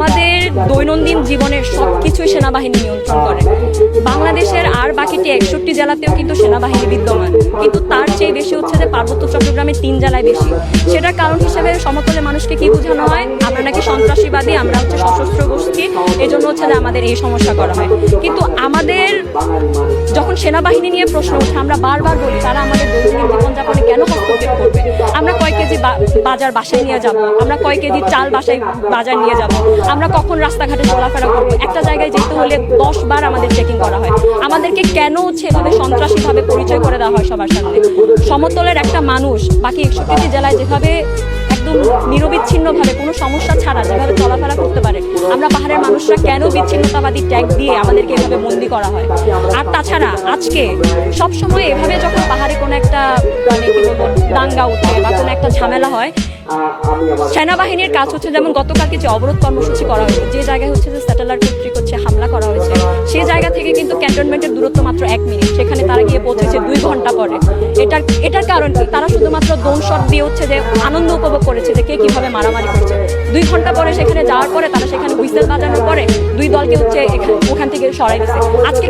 আমাদের দৈনন্দিন জীবনের সব কিছুই সেনাবাহিনী নিয়ন্ত্রণ করে। বাংলাদেশের আর বাকিটি 61 জেলাতেও কিন্তু সেনাবাহিনী বিদ্যমান, কিন্তু তার চেয়ে বেশি হচ্ছে যে পার্বত্য চট্টগ্রামের 3 জেলায় বেশি। সেটার কারণ হিসেবে সমতলের মানুষকে কি বোঝানো হয়, আমরা নাকি সন্ত্রাসীবাদী, আমরা হচ্ছে সশস্ত্র গোষ্ঠী, এই জন্য হচ্ছে যে আমাদের এই সমস্যা করা হয়। কিন্তু আমাদের যখন সেনাবাহিনী নিয়ে প্রশ্ন ওঠে, আমরা বারবার বলি তারা আমাদের দৈনন্দিন জীবনযাপনে কেন হস্তক্ষেপ করবে। আমরা কয় কেজি বাজার বাসায় নিয়ে যাব, আমরা কয় কেজি চাল বাজার নিয়ে যাব, আমরা কখন রাস্তাঘাটে চলাফেরা করবো, একটা জায়গায় যেতে হলে 10 বার আমাদের চেকিং করা হয়। আমাদেরকে কেন হচ্ছে এভাবে সন্ত্রাসীভাবে পরিচয় করে দেওয়া হয় সবার সামনে। সমতলের একটা মানুষ বাকি 61 জেলায় যেভাবে একদম নিরবিচ্ছিন্নভাবে কোনো সমস্যা ছাড়া যেভাবে চলাফেরা করতে পারে, আমরা পাহাড়ের মানুষরা কেন বিচ্ছিন্নতাবাদী ট্যাগ দিয়ে আমাদেরকে এভাবে বন্দি করা হয়। আর তাছাড়া আজকে সবসময় এভাবে যখন পাহাড়ে কোনো একটা মানে কি বলবো দাঙ্গা উঠে বা কোনো একটা ঝামেলা হয়, সেনাবাহিনীর কাজ হচ্ছে যেমন গতকালকে যে অবরোধ কর্মসূচি করা হয়েছে, যে জায়গায় হচ্ছে যে স্যাটেলাইট কর্তৃক হচ্ছে হামলা করা হয়েছে, সেই জায়গা থেকে কিন্তু ক্যান্টনমেন্টের দূরত্ব মাত্র 1 মিনিট, সেখানে তারা গিয়ে পৌঁছেছে 2 ঘন্টা পরে। এটার কারণ কি, তারা শুধুমাত্র দোন শট দিয়ে হচ্ছে যে আনন্দ উপভোগ করেছে যে কে কিভাবে মারামারি করছে। 2 ঘন্টা পরে সেখানে যাওয়ার পরে তারা সেখানে হুইসেল বাজানোর পরে 2 দলকে হচ্ছে ওখান থেকে সরাই দিচ্ছে। আজকে